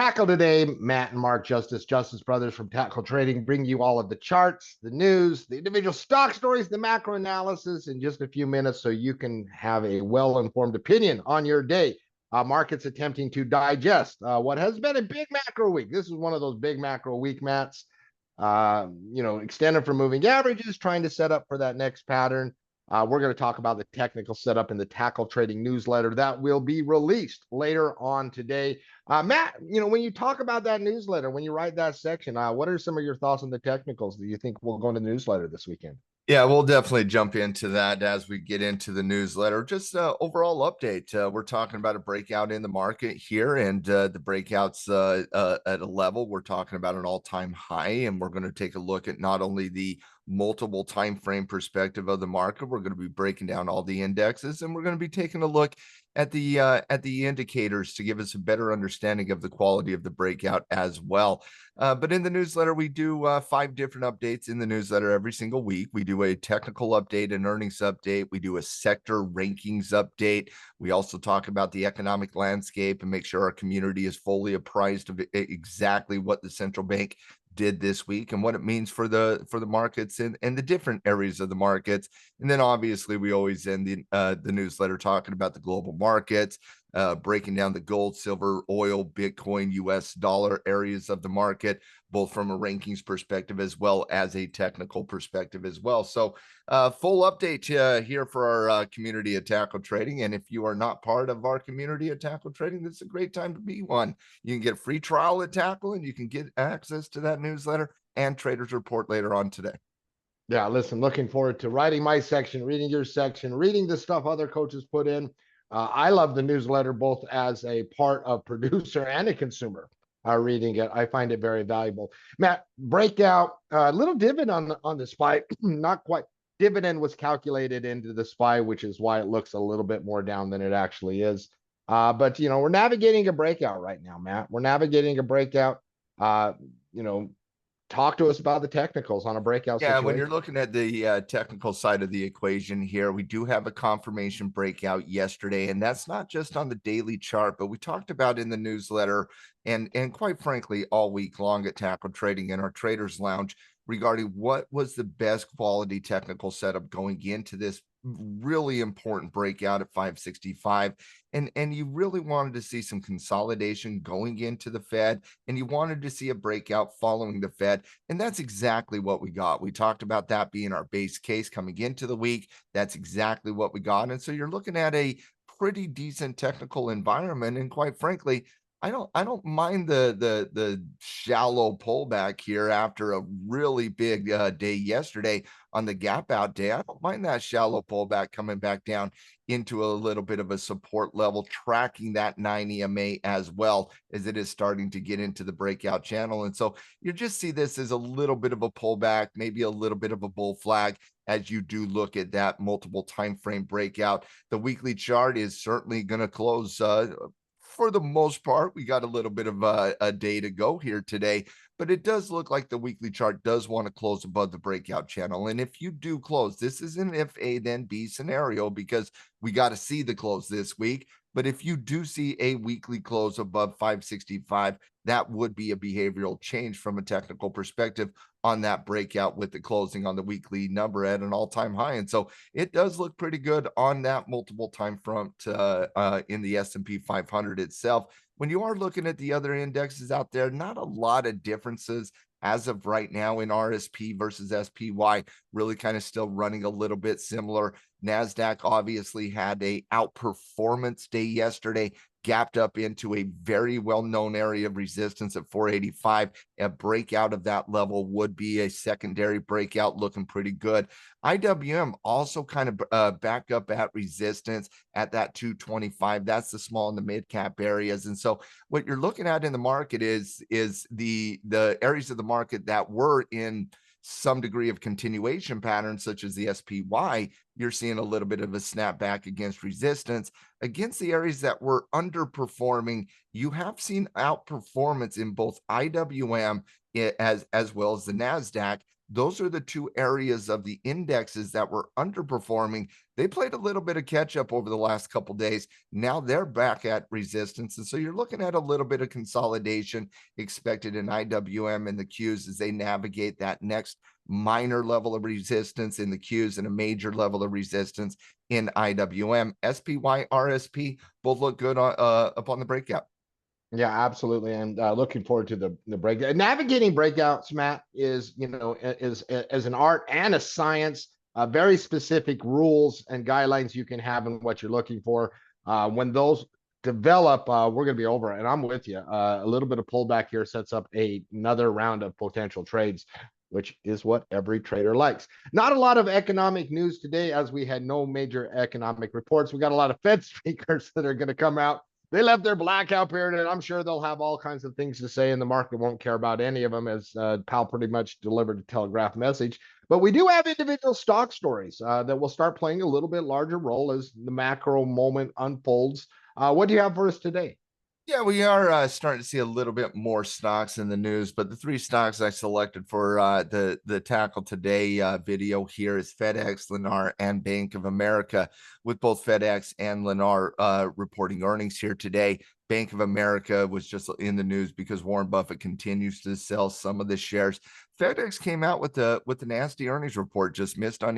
Tackle today, Matt and Mark Justice Brothers from Tackle Trading bring you all of the charts, the news, the individual stock stories, the macro analysis in just a few minutes so you can have a well-informed opinion on your day. Markets attempting to digest what has been a big macro week. This is one of those big macro week, Matts. Extended from moving averages, trying to set up for that next pattern. We're going to talk about the technical setup in the Tackle Trading newsletter that will be released later on today. Matt, when you talk about that newsletter, when you write that section, what are some of your thoughts on the technicals that you think will go into the newsletter this weekend? Yeah, we'll definitely jump into that as we get into the newsletter. Just overall update. We're talking about a breakout in the market here, and the breakout's at a level. We're talking about an all-time high, and we're going to take a look at not only the multiple time frame perspective of the market. We're going to be breaking down all the indexes, and we're going to be taking a look at the indicators to give us a better understanding of the quality of the breakout as well. But in the newsletter, we do 5 different updates in the newsletter every single week. We do a technical update, an earnings update. We do a sector rankings update. We also talk about the economic landscape and make sure our community is fully apprised of exactly what the central bank did this week and what it means for the markets and the different areas of the markets. And then obviously we always end the newsletter talking about the global markets, breaking down the gold, silver, oil, Bitcoin, US dollar areas of the market, both from a rankings perspective as well as a technical perspective as well. So full update here for our community at Tackle Trading. And if you are not part of our community at Tackle Trading, this is a great time to be one. You can get a free trial at Tackle, and you can get access to that newsletter and Traders Report later on today. Yeah, listen, looking forward to writing my section, reading your section, reading the stuff other coaches put in. I love the newsletter both as a part of producer and a consumer reading it. I find it very valuable. Matt, breakout, a little dividend on the SPY, not quite. Dividend was calculated into the SPY, which is why it looks a little bit more down than it actually is. But we're navigating a breakout right now, Matt. We're navigating a breakout. Talk to us about the technicals on a breakout Yeah, situation. when you're looking at the technical side of the equation here, we do have a confirmation breakout yesterday, and that's not just on the daily chart, but we talked about in the newsletter and quite frankly all week long at Tackle Trading in our Traders Lounge regarding what was the best quality technical setup going into this really important breakout at 565. And you really wanted to see some consolidation going into the Fed, and you wanted to see a breakout following the Fed. And that's exactly what we got. We talked about that being our base case coming into the week. That's exactly what we got. And so you're looking at a pretty decent technical environment. And quite frankly, I don't mind the shallow pullback here after a really big day yesterday on the gap out day. I don't mind that shallow pullback coming back down into a little bit of a support level, tracking that 9 EMA as well as it is starting to get into the breakout channel. And so you just see this as a little bit of a pullback, maybe a little bit of a bull flag as you do look at that multiple time frame breakout. The weekly chart is certainly going to close for the most part. We got a little bit of a day to go here today, but it does look like the weekly chart does want to close above the breakout channel. And if you do close, this is an if A then B scenario because we got to see the close this week. But if you do see a weekly close above 565, that would be a behavioral change from a technical perspective on that breakout with the closing on the weekly number at an all-time high. And so it does look pretty good on that multiple time front in the S&P 500 itself. When you are looking at the other indexes out there, not a lot of differences as of right now in RSP versus SPY, really kind of still running a little bit similar. NASDAQ obviously had a outperformance day yesterday, gapped up into a very well-known area of resistance at 485. A breakout of that level would be a secondary breakout looking pretty good. IWM also kind of back up at resistance at that 225. That's the small and the mid cap areas. And so what you're looking at in the market is the areas of the market that were in some degree of continuation patterns, such as the SPY. You're seeing a little bit of a snapback against resistance. Against the areas that were underperforming, you have seen outperformance in both IWM as well as the NASDAQ. those are the two areas of the indexes that were underperforming. They played a little bit of catch up over the last couple days. Now they're back at resistance. And so you're looking at a little bit of consolidation expected in IWM and the Qs as they navigate that next minor level of resistance in the Qs and a major level of resistance in IWM. SPY, RSP both look good upon the breakout. Yeah, absolutely. And looking forward to the breakout. Navigating breakouts, Matt, is, is as an art and a science. Very specific rules and guidelines you can have in what you're looking for. When those develop, we're going to be over. And I'm with you. A little bit of pullback here sets up another round of potential trades, which is what every trader likes. Not a lot of economic news today, as we had no major economic reports. We got a lot of Fed speakers that are going to come out. They left their blackout period, and I'm sure they'll have all kinds of things to say, and the market won't care about any of them, as Powell pretty much delivered a telegraph message. But we do have individual stock stories that will start playing a little bit larger role as the macro moment unfolds. What do you have for us today? Yeah, we are starting to see a little bit more stocks in the news, but the three stocks I selected for the tackle today video here is FedEx, Lennar, and Bank of America, with both FedEx and Lennar reporting earnings here today. Bank of America was just in the news because Warren Buffett continues to sell some of the shares. FedEx came out with the nasty earnings report, just missed on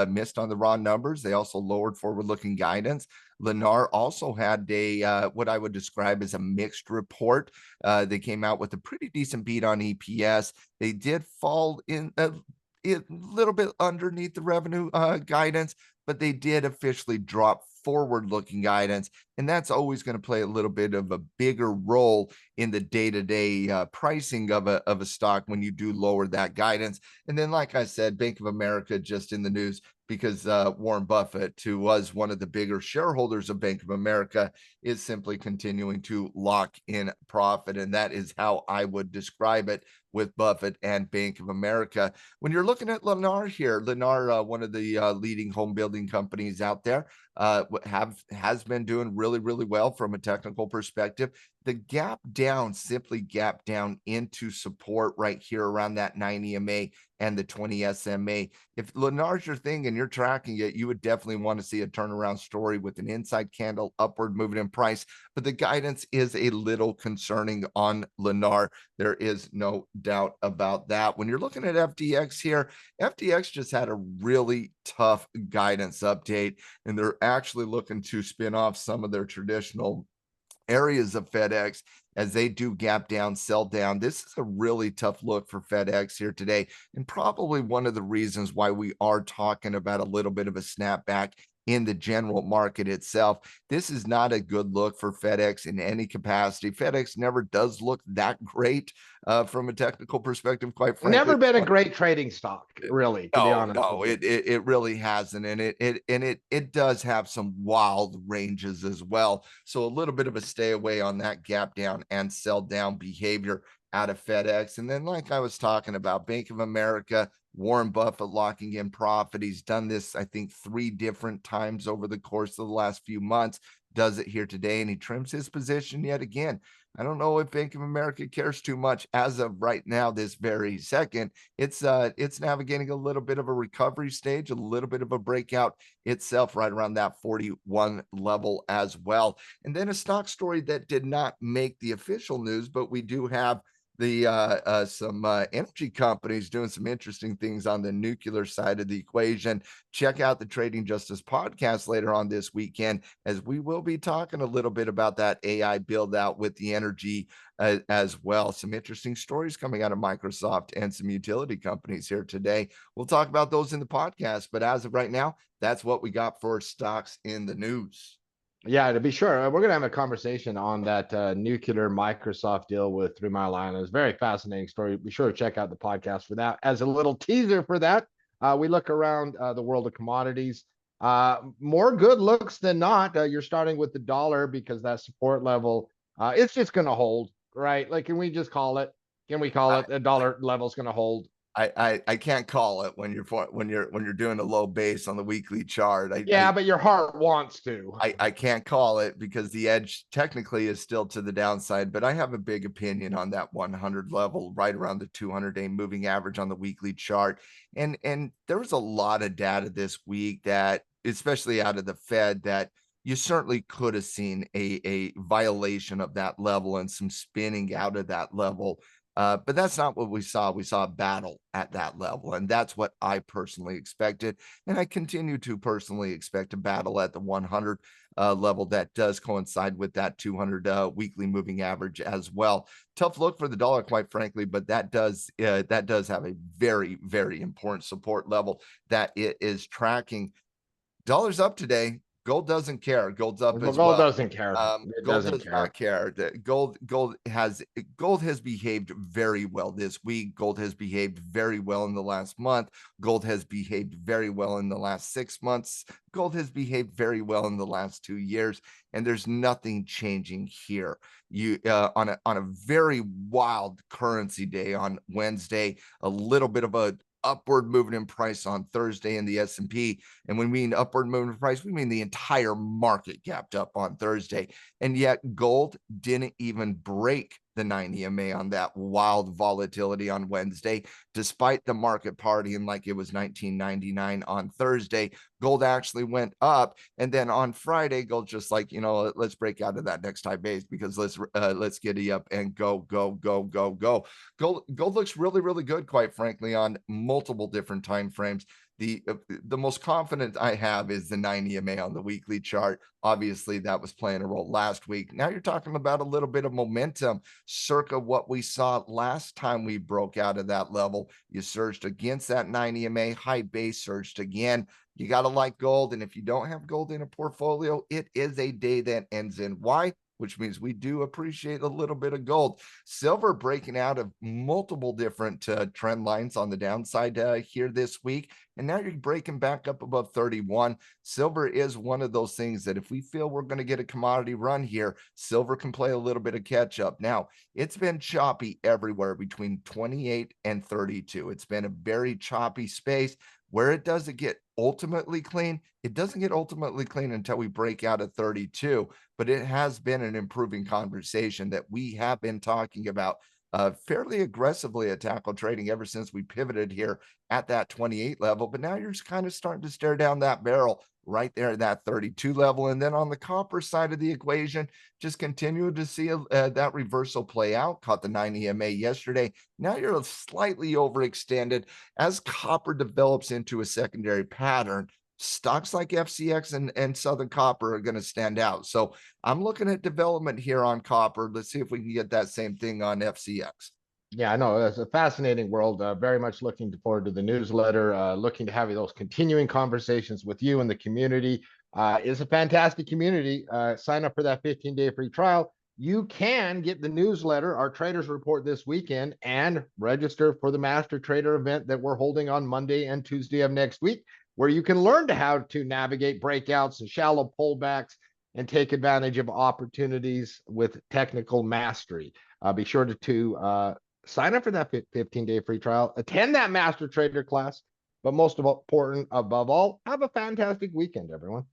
missed on the raw numbers. They also lowered forward-looking guidance. Lennar also had a what I would describe as a mixed report. They came out with a pretty decent beat on EPS. They did fall in a little bit underneath the revenue guidance, but they did officially drop forward-looking guidance, and that's always going to play a little bit of a bigger role in the day-to-day pricing of a stock when you do lower that guidance. And then, like I said, Bank of America just in the news because Warren Buffett, who was one of the bigger shareholders of Bank of America, is simply continuing to lock in profit, and that is how I would describe it with Buffett and Bank of America. When you're looking at Lennar here, Lennar, one of the leading home building companies out there, has been doing really well from a technical perspective. The gap down simply gap down into support right here around that 9 EMA and the 20 SMA. If Lennar's your thing and you're tracking it, you would definitely want to see a turnaround story with an inside candle upward movement in price. But the guidance is a little concerning on Lennar. There is no doubt about that. When you're looking at FDX here, FDX just had a really tough guidance update, and they're actually looking to spin off some of their traditional areas of FedEx as they do gap down, sell down. This is a really tough look for FedEx here today, and probably one of the reasons why we are talking about a little bit of a snapback in the general market itself. This is not a good look for FedEx in any capacity. FedEx never does look that great from a technical perspective, quite frankly. Never been a great trading stock, really, to be honest. No, it really hasn't, and it does have some wild ranges as well. So a little bit of a stay away on that gap down and sell down behavior out of FedEx. And then, like I was talking about, Bank of America, Warren Buffett locking in profit. He's done this, I think, 3 different times over the course of the last few months. Does it here today, and he trims his position yet again. I don't know if Bank of America cares too much as of right now, this very second. It's navigating a little bit of a recovery stage, a little bit of a breakout itself, right around that 41 level as well. And then a stock story that did not make the official news, but we do have the some energy companies doing some interesting things on the nuclear side of the equation. Check out the Trading Justice podcast later on this weekend, as we will be talking a little bit about that AI build out with the energy as well. Some interesting stories coming out of Microsoft and some utility companies here today. We'll talk about those in the podcast, but as of right now, that's what we got for stocks in the news. Yeah, to be sure. We're going to have a conversation on that nuclear Microsoft deal with 3 Mile Island. It's a very fascinating story. Be sure to check out the podcast for that. As a little teaser for that, we look around the world of commodities. More good looks than not. You're starting with the dollar because that support level, it's just going to hold, right? Like, can we just call it? Can we call it the dollar level is going to hold? I can't call it when you're doing a low base on the weekly chart. Yeah, but your heart wants to. I can't call it because the edge technically is still to the downside, but I have a big opinion on that 100 level right around the 200-day moving average on the weekly chart. And there was a lot of data this week that, especially out of the Fed, that you certainly could have seen a violation of that level and some spinning out of that level. But that's not what we saw. We saw a battle at that level, and that's what I personally expected. And I continue to personally expect a battle at the 100 level that does coincide with that 200 weekly moving average as well. Tough look for the dollar, quite frankly, but that does have a very, very important support level that it is tracking. Dollar's up today. Gold doesn't care. Gold's up Well, as gold well. doesn't care. It Gold doesn't does care. not care. Gold has behaved very well this week. Gold has behaved very well in the last month. Gold has behaved very well in the last 6 months. Gold has behaved very well in the last 2 years, and there's nothing changing here. You on a very wild currency day on Wednesday, a little bit of a upward movement in price on Thursday in the S&P. And when we mean upward movement in price, we mean the entire market gapped up on Thursday. And yet gold didn't even break the 9 EMA on that wild volatility on Wednesday, despite the market partying like it was 1999 on Thursday. Gold actually went up, and then on Friday, gold just like, let's break out of that next high base because let's giddy up and go. Gold looks really, really good, quite frankly, on multiple different time frames. The most confident I have is the 9 EMA on the weekly chart. Obviously, that was playing a role last week. Now you're talking about a little bit of momentum, circa what we saw last time we broke out of that level. You surged against that 9 EMA, high base surged again. You got to like gold. And if you don't have gold in a portfolio, it is a day that ends in Y, which means we do appreciate a little bit of gold. Silver breaking out of multiple different trend lines on the downside here this week. And now you're breaking back up above 31. Silver is one of those things that if we feel we're going to get a commodity run here, silver can play a little bit of catch up. Now, it's been choppy everywhere between 28 and 32. It's been a very choppy space. Where it doesn't get ultimately clean, it doesn't get ultimately clean until we break out at 32, but it has been an improving conversation that we have been talking about fairly aggressively at Tackle Trading ever since we pivoted here at that 28 level. But now you're just kind of starting to stare down that barrel right there at that 32 level. And then on the copper side of the equation, just continue to see that reversal play out. Caught the 9 EMA yesterday. Now you're slightly overextended. As copper develops into a secondary pattern, stocks like FCX and Southern Copper are going to stand out. So I'm looking at development here on copper. Let's see if we can get that same thing on FCX. Yeah, I know it's a fascinating world. Very much looking forward to the newsletter. Looking to have those continuing conversations with you and the community. It's a fantastic community. Sign up for that 15-day free trial. You can get the newsletter, our traders report this weekend, and register for the Master Trader event that we're holding on Monday and Tuesday of next week, where you can learn how to navigate breakouts and shallow pullbacks and take advantage of opportunities with technical mastery. Be sure to sign up for that 15-day free trial, attend that Master Trader class, but most important, above all, have a fantastic weekend, everyone.